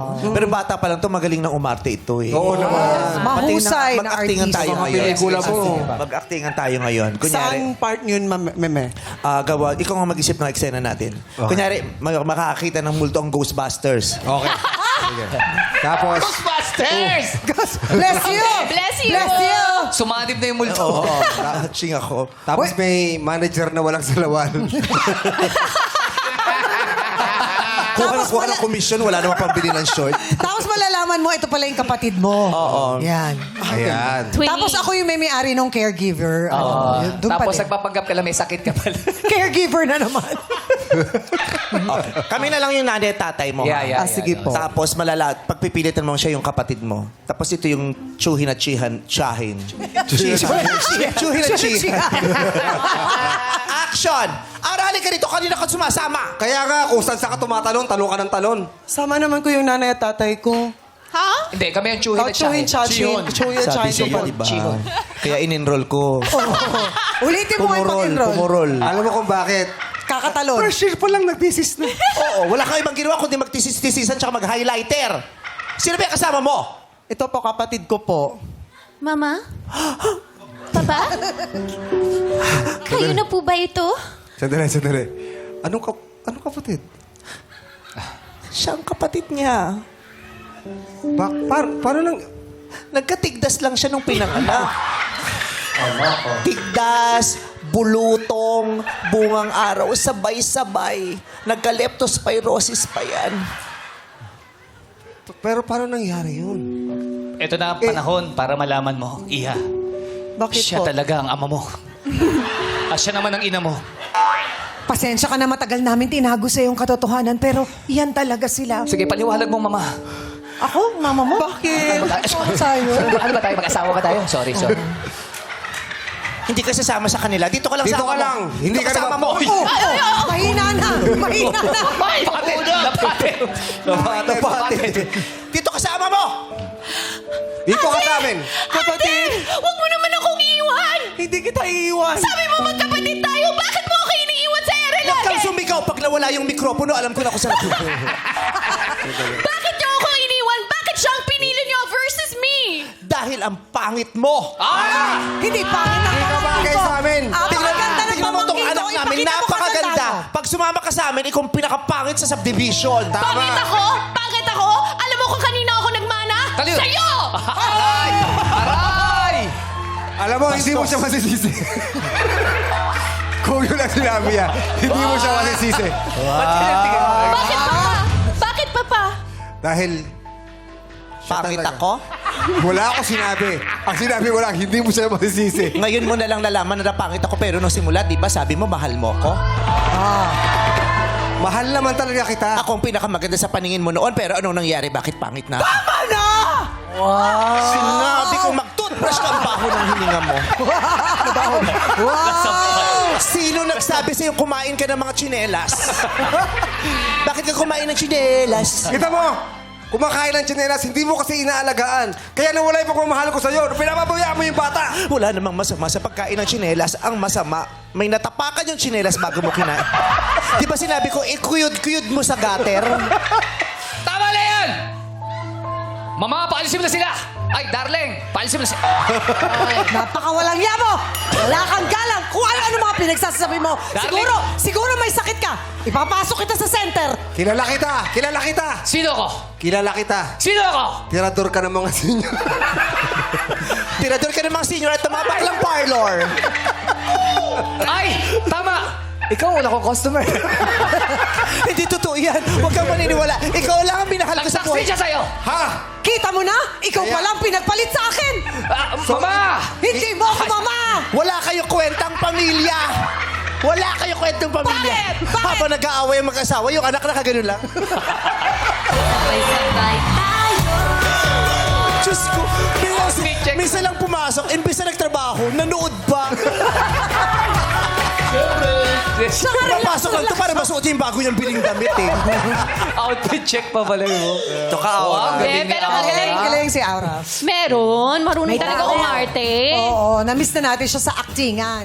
Pero bata pa lang to, magaling na umarte ito eh. Oo naman. Mahusay na Mag-actingan artista. tayo Mga ngayon. pelikula po. Mag-actingan tayo ngayon. Saan Kunyari, part yun, Meme? gawa, ikaw nga mag-isip ng eksena natin. Kunyari, makakakita ng multo ang Ghostbusters. Okay. Sige. Tapos, Ghostbusters! Bless you! Bless you! Bless you! Sumadib na yung multo. Oo, touching ako. tapos may manager na walang salawan. Kuha ng commission, wala namang pambili ng short. Tapos malalaman mo, ito pala yung kapatid mo. Oo. Yan. Ayan. Tapos ako yung may-ari ng caregiver. Doon Tapos pa din. nagpapanggap ka lang may sakit ka pala. Caregiver na naman. Okay. Kami na lang yung nanay at tatay mo. Yeah, ha? yeah. Sige po. Tapos pagpipilitan mo siya yung kapatid mo. Tapos ito yung chuhin at chihan. Chahin. Chuhin at chihan. Action! Arali ka dito, kanina ka sumasama. Kaya nga, kung saan ka tumatalon, talon ka ng talon. Sama naman ko yung nanay at tatay ko. Hindi, kami yung chuhin at Chuhin, chahin. Chuhin, at Sabi Chahin. sa'yo, ko pa. diba? Chihon. Kaya in-enroll ko. Ulitin mo kayo pag-enroll. Pumurol. Alam mo kung bakit? Kakatalon. First year pa lang nag-thesis na. Oo, wala kang ibang ginawa kundi magtisis-tisisan tsaka mag-highlighter. Sino ba yung kasama mo? Ito po, kapatid ko po. Mama? Papa? Kayo na po ba ito? Sandali. Anong kapatid? Siya ang kapatid niya. Paano lang? Nagkatigdas lang siya nung pinanganak. Tigdas, bulutong, bungang araw, sabay-sabay. Nagka-leptospirosis pa yan. Pero paano nangyari yun? Ito na ang panahon para malaman mo, Iha. Bakit Siya po? talaga ang ama mo. At siya naman ang ina mo. Pasensya ka na, matagal namin tinago sa yung katotohanan, pero yan talaga sila. Sige, paliwalag mo, mama. Ako? Mama mo? Bakit? Sa'yo? Ano ba tayo? Mag-asawa ba tayo? Sorry. Hindi ka sasama sa kanila. Dito ka lang Dito sa ka lang. Hindi ka kasama naman- mo. Mahina na! Mahina na! Napatid. Dito kasama mo. Dito ka sa amin. Kapatid! Huwag mo naman akong iiwan! Hindi kita iiwan! Sabi mo magkapatid tayo, bakit mo ako iniiwan sa ere Huwag kang lagi? sumigaw pag nawala yung mikropono. Alam ko na kung saan. Bakit niyo ako iniwan? Bakit siya ang pinili niyo versus me? Dahil ang pangit mo. Hindi pangit ang Hindi ka bagay sa amin. Napakaganda ng Tingnan mo tong pamangkin anak ko. namin. Ipakita mo Napakaganda. kasalanan. Pag sumama ka sa amin, ikaw ang pinakapangit sa subdivision. Pangit ako? Pangit ako? Alam mo kung kanina ako nagmana? Kaliw. Sa'yo! Aray! Aray! Alam mo, hindi mo siya masisisi. Kung yun ang sinabi niya, hindi mo siya masisisi. Bakit papa? Bakit papa? Dahil Pangit talaga. ako? wala ako sinabi. Ang sinabi ko lang, hindi mo siya masisisi. Ngayon mo na lang nalaman na pangit ako pero nung simula, di ba sabi mo mahal mo ako? Mahal naman talaga kita. Ako ang pinakamaganda sa paningin mo noon pero anong nangyari? Bakit pangit na? Tama na! Sinabi ko mag-toothbrush ka ang baho ng hininga mo. Sino nagsabi sa'yo kumain ka ng mga tsinelas? Bakit ka kumain ng tsinelas? Kita mo, kumakain ng tsinelas, hindi mo kasi inaalagaan. Kaya nawala yung pagmamahal ko sa'yo. Pinapabuya mo yung bata. Wala namang masama sa pagkain ng tsinelas. Ang masama, may natapakan yung tsinelas bago mo kinain. Di ba sinabi ko, ikuyod-kuyod mo sa gutter? Tama na yan! Mama, paalisin mo na sila! Ay, darling, paalisin mo na sila. Napakawalang yamo! Wala kang galang! Kung ano mga pinagsasabi mo! Darling! Siguro may sakit ka! Ipapasok kita sa center! Kilala kita. Sino ko? Kilala kita. Sino ako? Tirador ka ng mga senior. Tirador ka ng mga senior at tumabak lang parlor. Ay, tama! Ikaw, wala kong customer. Hindi totoo yan. Huwag kang maniniwala. Ikaw lang ang minahal ko sa Nagsaksi buhay. siya sa'yo! Ha? Kita mo na? Ikaw Kaya- pa lang pinagpalit sa akin! Mama! Hindi mo ako mama! Wala kayo kwentang pamilya. Wala kayo kwentang pamilya. Bakit? Bakit? Habang nag-aaway ang mag-asawa, yung anak na kagano'n lang. Sabay tayo. Diyos ko. Check. Minsan lang pumasok, imbis na nagtrabaho, nanood pa. Papasok lang to para masuot yung bago niyang biling damit eh. Outfit check pa pala mo. Ito ka, Aura. Hindi, pero Galing, okay. galing si Aura. Meron. Marunong May talaga talent. umarte. Oo, na-miss na natin siya sa actingan.